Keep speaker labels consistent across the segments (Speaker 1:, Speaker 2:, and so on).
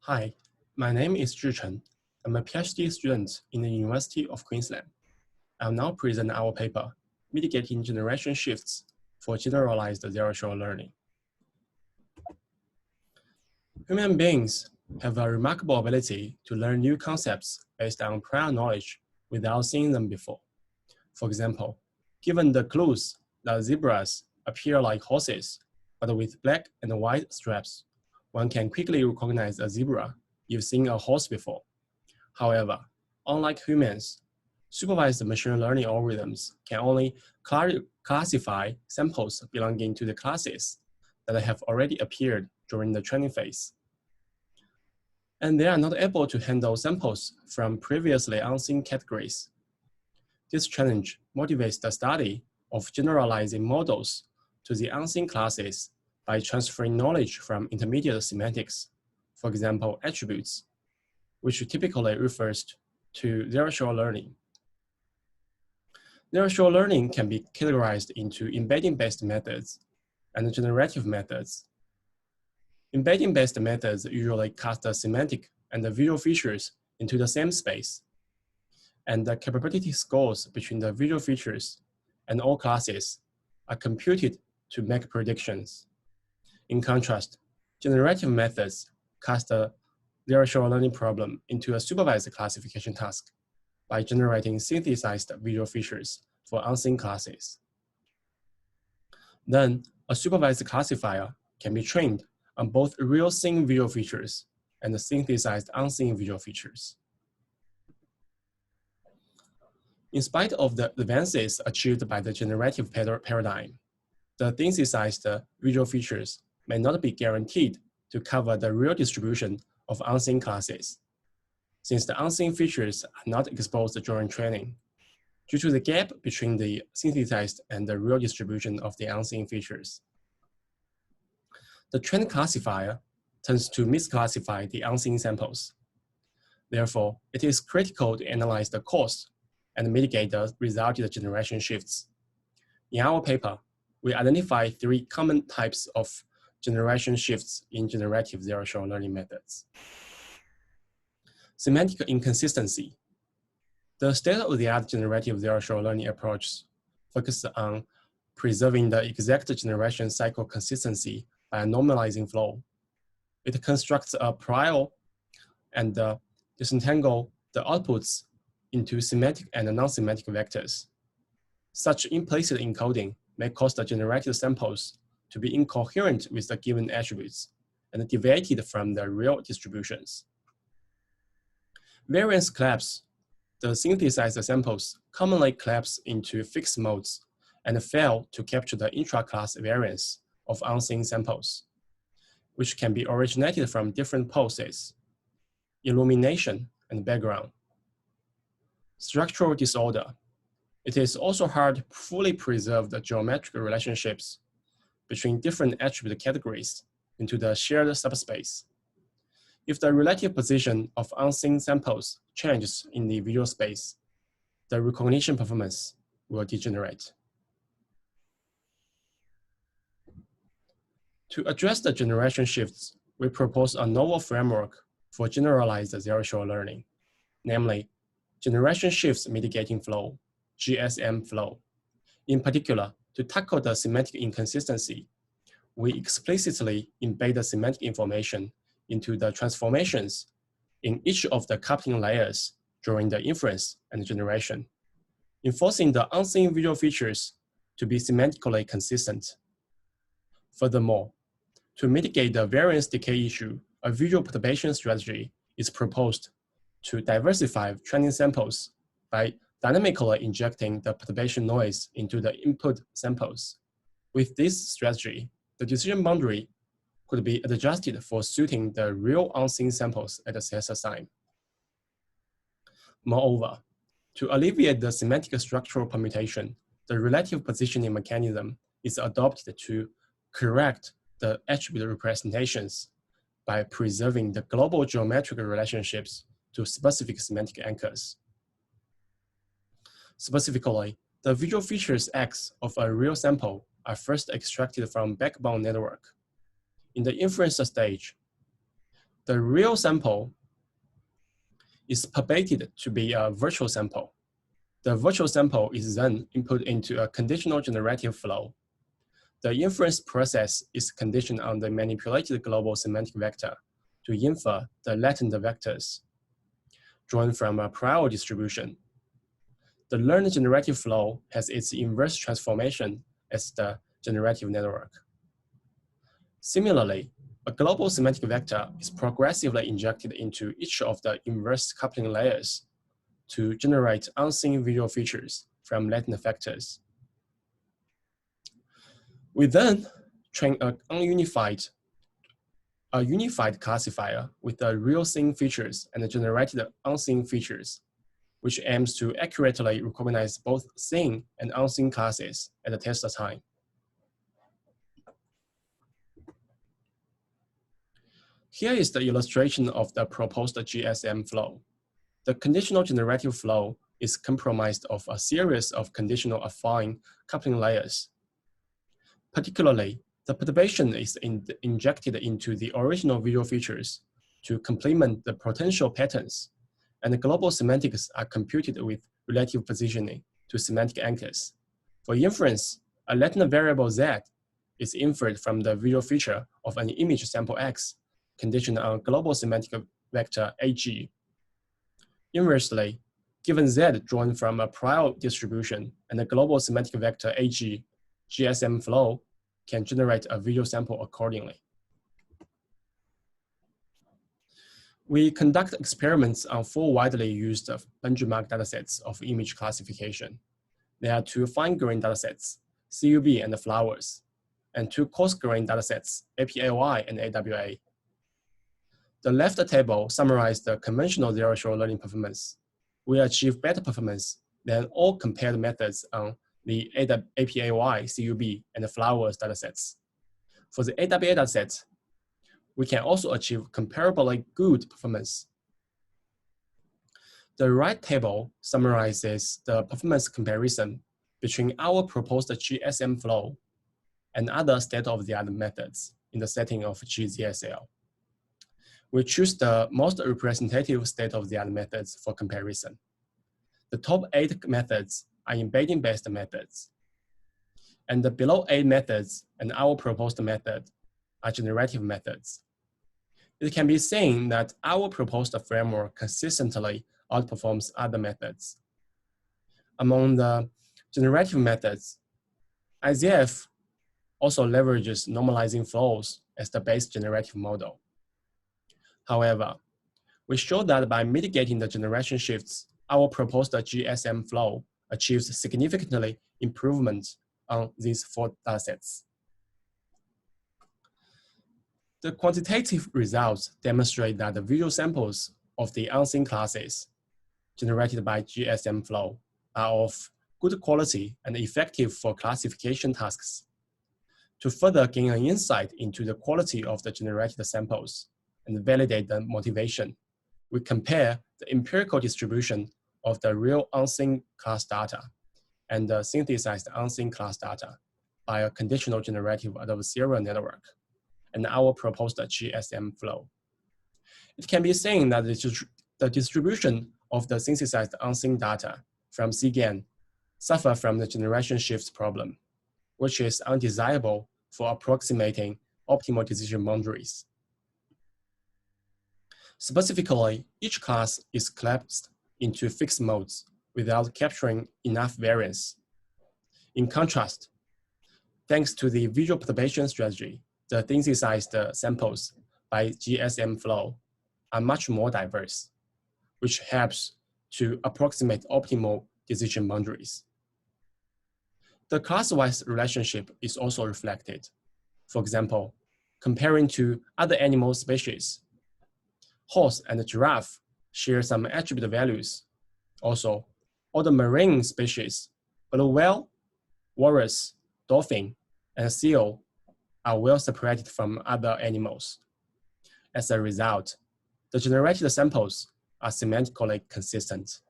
Speaker 1: Hi, my name is Chen. I'm a PhD student in the University of Queensland. I'll now present our paper, Mitigating Generation Shifts for Generalized Zero-Shot Learning. Human beings have a remarkable ability to learn new concepts based on prior knowledge without seeing them before. For example, given the clues that zebras appear like horses, but with black and white stripes, one can quickly recognize a zebra if seen a horse before. However, unlike humans, supervised machine learning algorithms can only classify samples belonging to the classes that have already appeared during the training phase. And they are not able to handle samples from previously unseen categories. This challenge motivates the study of generalizing models to the unseen classes by transferring knowledge from intermediate semantics, for example, attributes, which typically refers to zero-shot learning. Zero-shot learning can be categorized into embedding-based methods and generative methods. Embedding-based methods usually cast the semantic and the visual features into the same space, and the capability scores between the visual features and all classes are computed to make predictions. In contrast, generative methods cast the zero-shot learning problem into a supervised classification task by generating synthesized visual features for unseen classes. Then, a supervised classifier can be trained on both real seen visual features and synthesized unseen visual features. In spite of the advances achieved by the generative paradigm, the synthesized visual features may not be guaranteed to cover the real distribution of unseen classes, since the unseen features are not exposed during training, due to the gap between the synthesized and the real distribution of the unseen features. The trained classifier tends to misclassify the unseen samples. Therefore, it is critical to analyze the cause and mitigate the resulted generation shifts. In our paper, we identify 3 common types of generation shifts in generative zero-shot learning methods. Semantic inconsistency. The state-of-the-art generative zero-shot learning approach focuses on preserving the exact generation cycle consistency by normalizing flow. It constructs a prior and disentangle the outputs into semantic and non-semantic vectors. Such implicit encoding may cause the generated samples to be incoherent with the given attributes and deviated from the real distributions. Variance collapse. The synthesized samples commonly collapse into fixed modes and fail to capture the intra-class variance of unseen samples, which can be originated from different poses, illumination, and background. Structural disorder. It is also hard to fully preserve the geometric relationships between different attribute categories into the shared subspace. If the relative position of unseen samples changes in the visual space, the recognition performance will degenerate. To address the generation shifts, we propose a novel framework for generalized zero-shot learning, namely Generation Shifts Mitigating Flow, GSM flow. In particular, to tackle the semantic inconsistency, we explicitly embed the semantic information into the transformations in each of the coupling layers during the inference and generation, enforcing the unseen visual features to be semantically consistent. Furthermore, to mitigate the variance decay issue, a visual perturbation strategy is proposed to diversify training samples by dynamically injecting the perturbation noise into the input samples. With this strategy, the decision boundary could be adjusted for suiting the real unseen samples at the successor time. Moreover, to alleviate the semantic structural permutation, the relative positioning mechanism is adopted to correct the attribute representations by preserving the global geometric relationships to specific semantic anchors. Specifically, the visual features X of a real sample are first extracted from backbone network. In the inference stage, the real sample is permitted to be a virtual sample. The virtual sample is then input into a conditional generative flow. The inference process is conditioned on the manipulated global semantic vector to infer the latent vectors drawn from a prior distribution. The learned generative flow has its inverse transformation as the generative network. Similarly, a global semantic vector is progressively injected into each of the inverse coupling layers to generate unseen visual features from latent factors. We then train a unified classifier with the real seen features and the generated unseen features, which aims to accurately recognize both seen and unseen classes at the test time. Here is the illustration of the proposed GSM flow. The conditional generative flow is comprised of a series of conditional affine coupling layers. Particularly, the perturbation is injected into the original visual features to complement the potential patterns, and the global semantics are computed with relative positioning to semantic anchors. For inference, a latent variable Z is inferred from the visual feature of an image sample X conditioned on global semantic vector AG. Inversely, given Z drawn from a prior distribution and the global semantic vector AG, GSM flow can generate a visual sample accordingly. We conduct experiments on 4 widely used benchmark datasets of image classification. There are 2 fine-grained datasets, CUV and flowers, and 2 coarse-grained datasets, APAY and AWA. The left table summarizes the conventional zero-shot learning performance. We achieve better performance than all compared methods on the APAY, CUV, and the flowers datasets. For the AWA dataset, we can also achieve comparably good performance. The right table summarizes the performance comparison between our proposed GSM flow and other state-of-the-art methods in the setting of GZSL. We choose the most representative state-of-the-art methods for comparison. The top 8 methods are embedding-based methods, and the below 8 methods and our proposed method are generative methods. It can be seen that our proposed framework consistently outperforms other methods. Among the generative methods, IZF also leverages normalizing flows as the base generative model. However, we show that by mitigating the generation shifts, our proposed GSM flow achieves significantly improvement on these 4 datasets. The quantitative results demonstrate that the visual samples of the unseen classes generated by GSM flow are of good quality and effective for classification tasks. To further gain an insight into the quality of the generated samples and validate the motivation, we compare the empirical distribution of the real unseen class data and the synthesized unseen class data by a conditional generative adversarial network and our proposed GSM flow. It can be seen that the distribution of the synthesized unseen data from CGAN suffer from the generation shifts problem, which is undesirable for approximating optimal decision boundaries. Specifically, each class is collapsed into fixed modes without capturing enough variance. In contrast, thanks to the visual perturbation strategy, the synthesized samples by GSM flow are much more diverse, which helps to approximate optimal decision boundaries. The class-wise relationship is also reflected. For example, comparing to other animal species, horse and giraffe share some attribute values. Also, all the marine species, blue whale, walrus, dolphin, and seal are well separated from other animals. As a result, the generated samples are semantically consistent.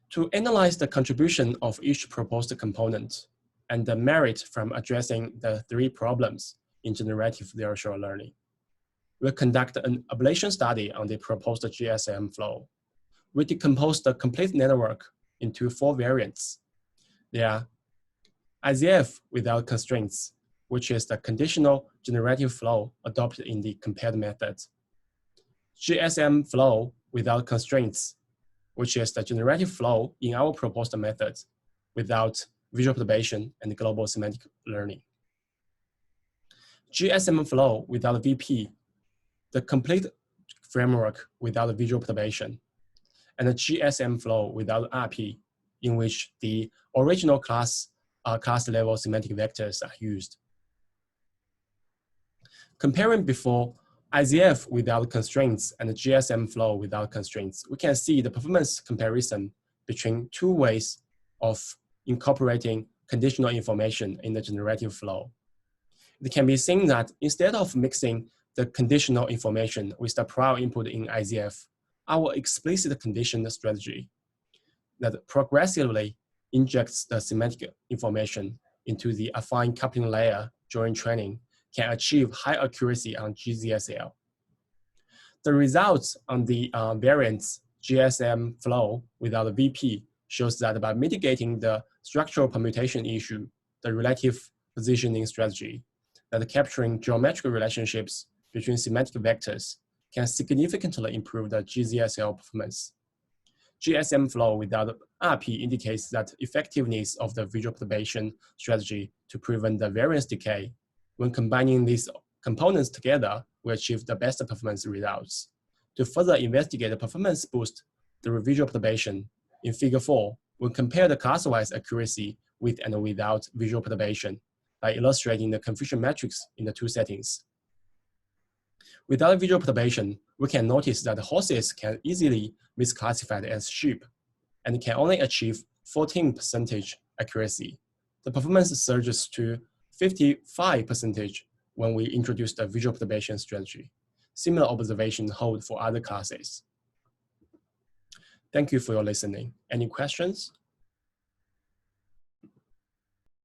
Speaker 1: To analyze the contribution of each proposed component and the merit from addressing the 3 problems in generative virtual learning. We conduct an ablation study on the proposed GSM flow. We decompose the complete network into 4 variants. They are IZF without constraints, which is the conditional generative flow adopted in the compared method. GSM flow without constraints, which is the generative flow in our proposed method without visual perturbation and global semantic learning. GSM flow without VP, the complete framework without visual perturbation, and the GSM flow without RP, in which the original class level semantic vectors are used. Comparing before IZF without constraints and the GSM flow without constraints, we can see the performance comparison between 2 ways of incorporating conditional information in the generative flow. It can be seen that instead of mixing the conditional information with the prior input in IZF, our explicit condition strategy that progressively injects the semantic information into the affine coupling layer during training can achieve high accuracy on GZSL. The results on the variants GSM flow without VP shows that by mitigating the structural permutation issue, the relative positioning strategy, that capturing geometric relationships between semantic vectors can significantly improve the GZSL performance. GSM flow without RP indicates that effectiveness of the visual perturbation strategy to prevent the variance decay. When combining these components together, we achieve the best performance results. To further investigate the performance boost through visual perturbation, in Figure 4, we compare the class-wise accuracy with and without visual perturbation by illustrating the confusion matrix in the 2 settings. Without visual perturbation, we can notice that horses can easily misclassified as sheep and can only achieve 14% accuracy. The performance surges to 55% when we introduce the visual perturbation strategy. Similar observations hold for other classes. Thank you for your listening. Any questions?